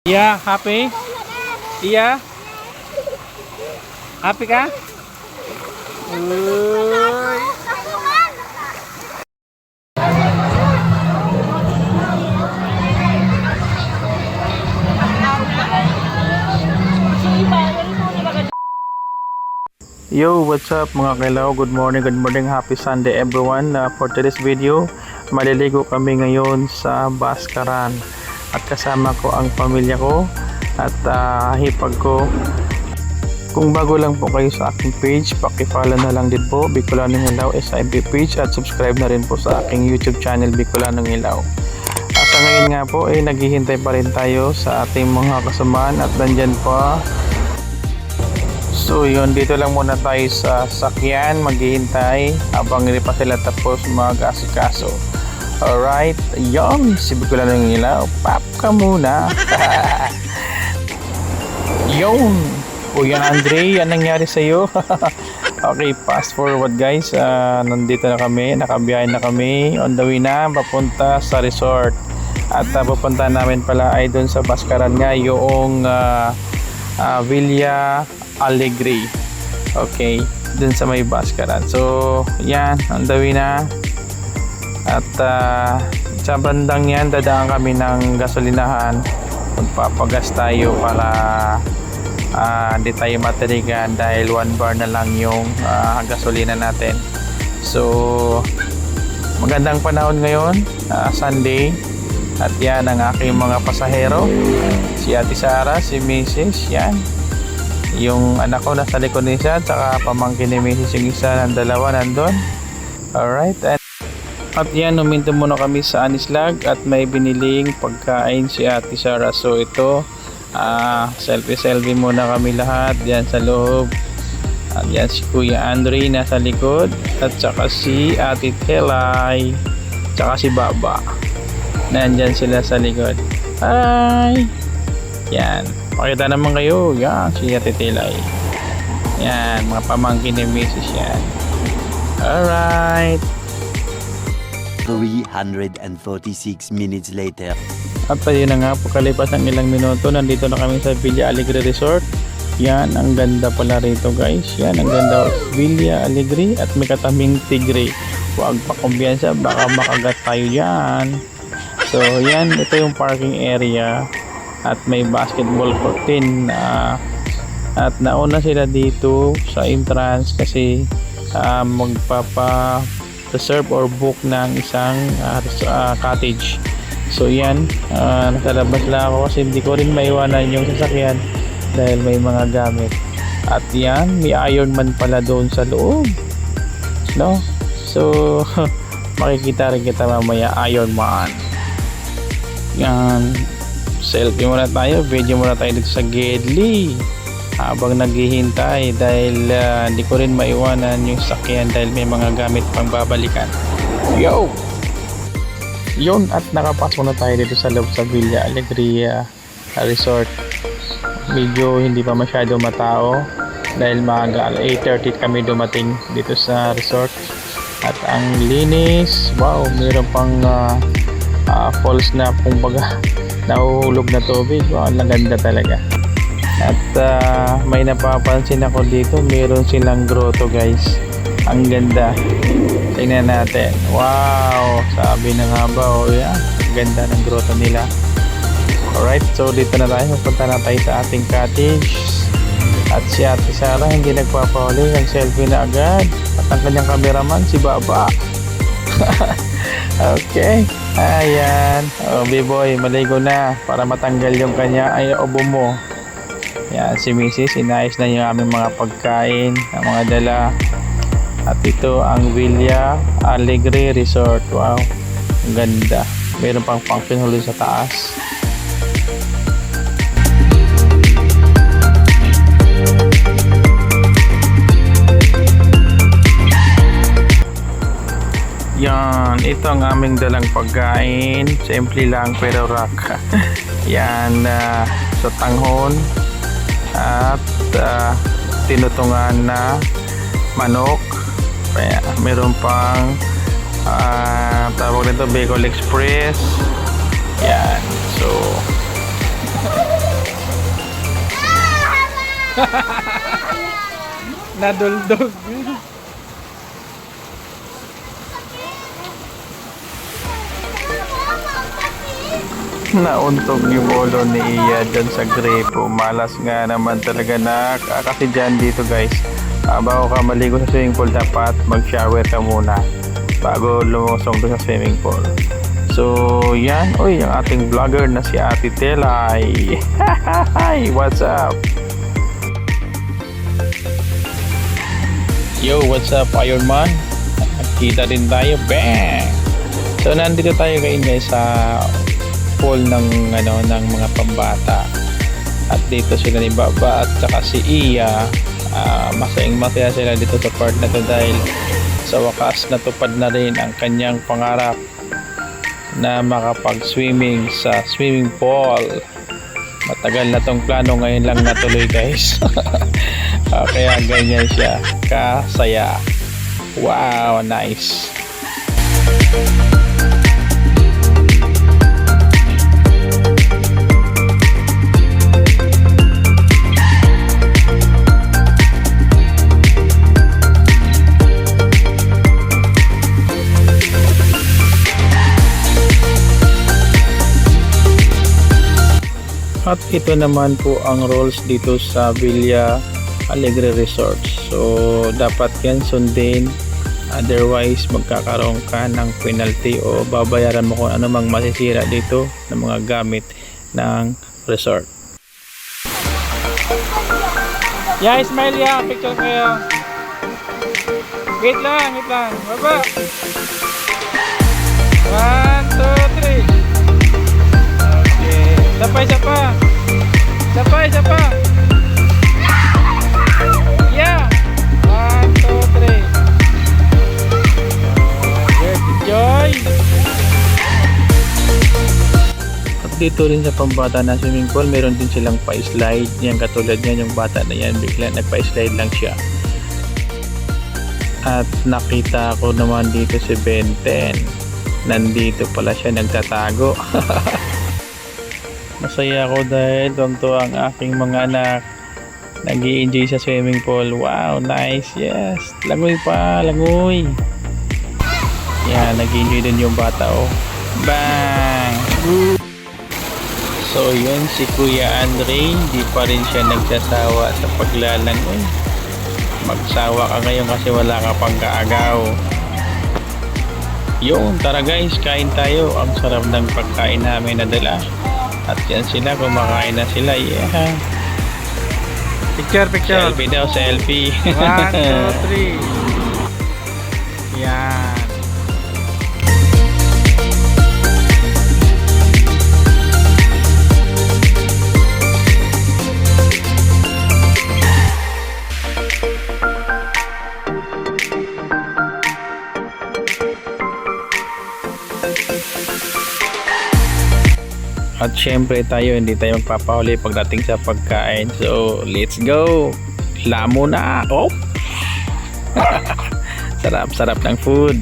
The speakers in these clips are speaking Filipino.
Iya, happy? Iya? Happy ka? Uy. Yo, what's up mga kailaw? Good morning, happy Sunday everyone. For today's video, maliligo kami ngayon sa Baskaran at kasama ko ang pamilya ko at hipag ko. Kung bago lang po kayo sa aking page, paki-follow na lang din po Bicolanong Ilaw SIB page at subscribe na rin po sa aking YouTube channel Bicolanong Ilaw. Sa ngayon nga po ay naghihintay pa rin tayo sa ating mga kasamaan at nandyan pa. So yun, dito lang muna tayo sa sakyan maghihintay habang hindi pa sila tapos mag-asikaso. Alright, yun, si Bicolanong Ilaw, pop ka muna. Yun, Kuya Andre, anong nangyari sa'yo? Okay, fast forward guys, nandito na kami, nakabiyahe na kami, on the way na, papunta sa resort. At pupunta namin pala ay doon sa Baskaran nga, yung Villa Alegre. Okay, dun sa may Baskaran. So yan, on the way na. At sa bandang yan, dadaan kami ng gasolinahan. Magpapagas tayo para di tayo matirigan dahil 1 bar na lang yung gasolina natin. So magandang panahon ngayon, Sunday. At yan ang aking mga pasahero, si Ate Sara, si Mrs. Yan, yung anak ko nasa likod ni isa, tsaka pamangkin ni Mrs. yung isa, ng dalawa nandun. Alright, at yan, huminto muna kami sa Anislag at may biniling pagkain si Ate Sara. So ito, selfie muna kami lahat yan sa loob. At yan si Kuya Andre nasa likod, at tsaka si Ate Telay, tsaka si Baba, nandyan sila sa likod. Hi! Yan, pakita naman kayo. Yan, si Ate Telay. Yan, mga pamangkin ni Mrs. yan. Alright. 346 minutes later. At ayun na nga, pagkalipas ng ilang minuto, nandito na kami sa Villa Alegre Resort. Yan, ang ganda pala rito guys. Yan, ang ganda, Villa Alegre, at may kataming tigre. Huwag pa kumbiyansa, baka makagat tayo yan. So yan, ito yung parking area at may basketball court din. At nauna sila dito sa entrance kasi magpapa-reserve or book ng isang cottage. So yan, nasa labas lang ako kasi hindi ko rin maiwanan yung sasakyan dahil may mga gamit. At yan, may Ironman pala doon sa loob, no? So makikita rin kita mamaya, Ironman. Yan, selfie muna tayo, video muna tayo dito sa Gedli habang naghihintay dahil hindi ko rin maiwanan yung sakyan dahil may mga gamit pang babalikan. Yo! Yun, at nakapasok na tayo dito sa loob sa Villa Alegre Resort. Medyo hindi pa masyado matao dahil maaga, 8:30 kami dumating dito sa resort. At ang linis, wow, mayroon pang falls na kumbaga nahuhulog na tubig. Wow, ang ganda talaga. At may napapansin ako dito, meron silang grotto guys. Ang ganda, tingnan natin. Wow, sabi na nga ba, oh yeah, ganda ng grotto nila. Alright, so dito na tayo, punta na tayo sa ating cottage. At si Ate Sara hindi nagpapahuli, ang selfie na agad. At ang kanyang cameraman si Baba. Okay, ayan, B-boy, maligo na para matanggal yung kanya ubo mo. Yan, si Mrs. inayos na yung aming mga pagkain, ang mga dala. At ito ang Villa Alegre Resort. Wow, ang ganda, meron pang function hall sa taas. Yan, ito ang aming dalang pagkain. Simple lang pero rock. Yan, sa tanghon at tinutungan na manok. Kaya, meron pang tawag nito Bicol Express. Yan, so Naduldog. Nauntog yung ulo ni Iya dyan sa gripo. Malas nga naman talaga na kasi dyan dito guys. Bago ka maligo sa swimming pool, dapat mag-shower ka muna bago lumusong doon sa swimming pool. So yan, uy, ang ating vlogger na si Ate Telay. Hi, what's up? Yo, what's up, Iron Man? Kita din tayo, bang! So nandito tayo ngayon guys sa pool ng ng mga pambata. At dito sila ni Baba at saka si Iya. Masaya sila dito sa part na to dahil sa wakas natupad na rin ang kanyang pangarap na makapag-swimming sa swimming pool. Matagal na tong plano, ngayon lang natuloy guys. Kaya ganyan siya kasaya. Wow, nice. At ito naman po ang rules dito sa Villa Alegre Resort. So dapat yan sundin, otherwise magkakaroon ka ng penalty o babayaran mo kung ano mang masisira dito ng mga gamit ng resort. Yeah, smile ya, picture kayo. Wait lang. Baba. 1, 2, 3. Sapay. Yeah. 1, 2, 3. Good joy. At dito rin sa pambata na swimming pool, meron din silang pa-slide. Yan, katulad niyan, yung bata na yan, bigla nagpa-slide lang siya. At nakita ko naman dito si Benten. Nandito pala siya nagtatago. Masaya ako dahil tuwang-tuwa ang aking mga anak. Nag-i-enjoy sa swimming pool. Wow, nice. Yes. Langoy pa, langoy. Yan, nag-i-enjoy din yung bata, oh. Bang! So yun, si Kuya Andre, di pa rin siya nagsasawa sa paglalangoy. Magsawa ka ngayon kasi wala ka pang kaagaw. Yun, tara guys, kain tayo. Ang sarap ng pagkain namin na dala. At yan sila, kumakain na sila. Yeah. Picture. Selfie daw, selfie. 1, 2, 3. Yan. At syempre tayo, hindi tayo magpapahuli pagdating sa pagkain. So, let's go! Lamo na! Oh! Sarap ng food.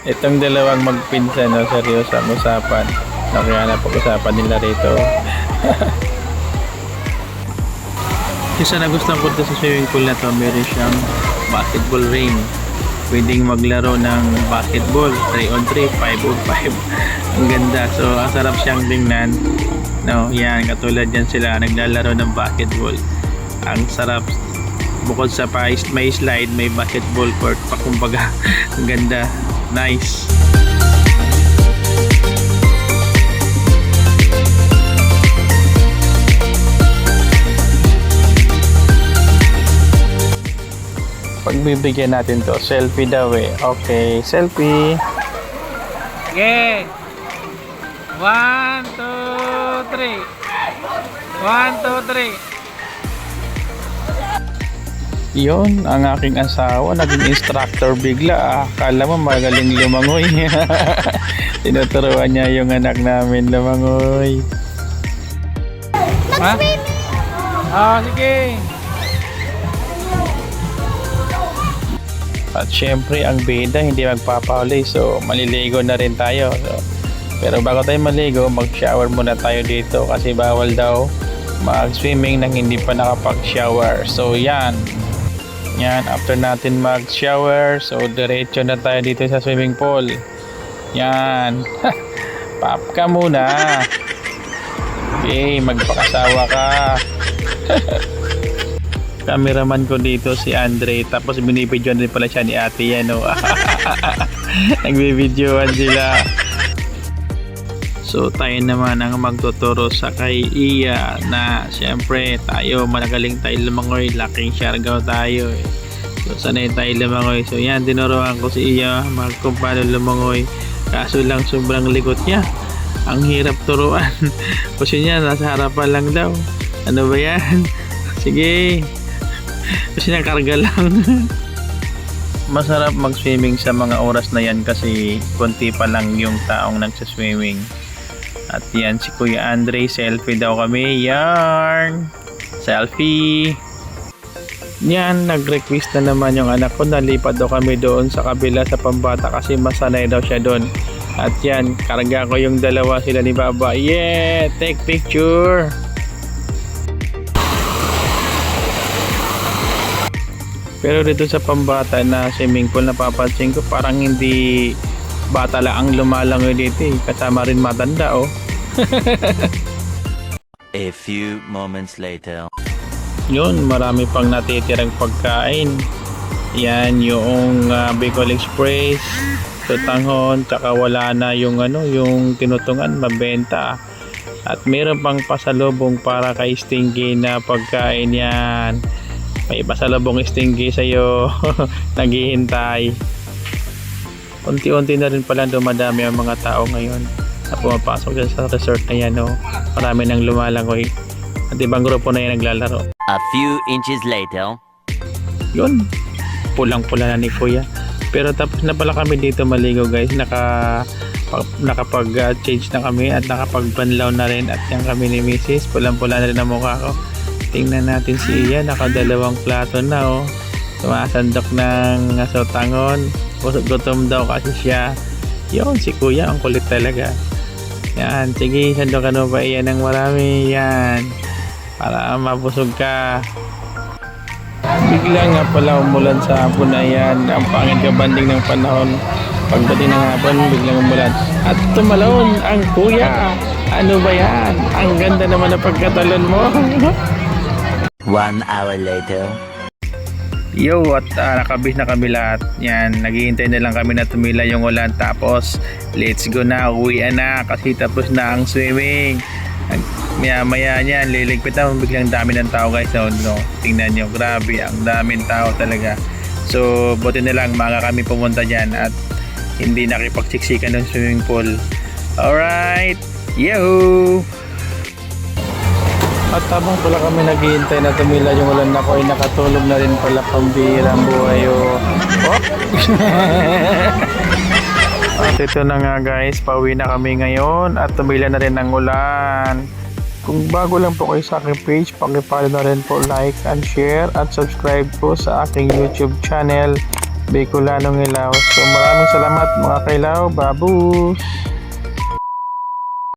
Itong dalawang magpinsan, no, seryoso ang usapan. No, kaya napag-usapan nila rito. Isa na gustong punta sa swimming pool na to, meron siyang basketball ring. Pwedeng maglaro ng basketball, 3-on-3, 5-on-5. Ang ganda. So, ang sarap siyang tingnan. No, yan, katulad yan sila, naglalaro ng basketball. Ang sarap. Bukod sa may slide, may basketball court pa, kumbaga. Ang ganda. Nice. Pagbibigyan natin to, selfie daw eh. Okay, selfie. Okay. 1, 2, 3. 1, 2, 3. Yun, ang aking asawa, naging instructor bigla. Akala mo magaling lumangoy. Tinuturuan niya yung anak namin lumangoy. Ha? Sige. At syempre, ang bida hindi magpapahuli. So, maliligo na rin tayo. So, pero bago tayo maligo, mag-shower muna tayo dito kasi bawal daw mag-swimming nang hindi pa nakapag-shower. So, yan, after natin mag-shower, so diretso na tayo dito sa swimming pool. Yan. Pop ka muna. Okay, magpakasawa ka. Cameraman ko dito si Andre, tapos binibidyoan din pala siya ni ate yan, no? Nagbibidyoan sila. So tayo naman ang magtuturo sa kay Iya na siyempre tayo malagaling tayo lumangoy, laking Siargao tayo eh. So sanay tayo lumangoy. So yan, tinuruan ko si Iya kung paano lumangoy. Kaso lang sobrang likot niya. Ang hirap turuan. Kasi niya nasa harapan lang daw. Ano ba yan? Sige. Kasi niya karga lang. Masarap mag-swimming sa mga oras na yan kasi konti pa lang yung taong nagsaswimming. At yan si Kuya Andre, selfie daw kami. Yarn! Selfie! Yan, nag-request na naman yung anak ko. Nalipad daw kami doon sa kabila sa pambata kasi masanay daw siya doon. At yan, karga ko yung dalawa sila ni Baba. Yeah! Take picture! Pero dito sa pambata na swimming pool, napapansin ko parang hindi bata lang ang lumalangoy dito eh. Kasama rin matanda oh. A few moments later. Yun, marami pang natitirang pagkain. Yan yung Bicol Express, tutanghon, tsaka wala na yung yung tinutungan mabenta. At meron pang pasalubong para kay Stingy na pagkain yan. May pasalubong Stingy sa'yo. Naghihintay. Unti-unti na rin pala dumadami ang mga tao ngayon na pumapasok dyan sa resort na yan. No? Marami nang lumalangoy. At ibang grupo na yan naglalaro. A few inches later. Yun. Pulang-pula na ni Kuya. Pero tapos na pala kami dito maligo guys. Nakapag-change na kami at nakapag-banlaw na rin. At yan kami ni Mrs. Pulang-pula na rin ang mukha ko. Tingnan natin si Iya. Nakadalawang plato na oh. Sumasandok ng sotangon. Gutom daw kasi siya. Yun, si Kuya ang kulit talaga. Yan, sige, sandok ka na ba iyan ng marami. Yan, para mabusog ka. Bigla nga pala umulan sa hapon na yan. Ang pangit ka banding ng panahon. Pagdating ng hapon, biglang umulan. At tumalon ang Kuya. Ano ba yan? Ang ganda naman ng pagkatalon mo. 1 hour later. Yo, at nakabis na kami lahat. Yan, naghihintay na lang kami na tumila yung ulan. Tapos, let's go na, uwian na kasi tapos na ang swimming. Maya niyan, liligpit na, biglang dami ng tao guys. No, tingnan nyo, grabe, ang daming tao talaga. So, buti na lang mga kami pumunta dyan at hindi nakipagsiksikan ng swimming pool. Alright, yo! At habang pala kami naghihintay na tumila yung ulan, ako ay nakatulog na rin pala, pambihirang buhay oh. At ito na nga guys, pauwi na kami ngayon at tumila na rin ang ulan. Kung bago lang po kayo sa aking page, pakipalo na rin po like and share at subscribe po sa aking YouTube channel, Bicolanong Ilaw. So maraming salamat mga kailaw, babus!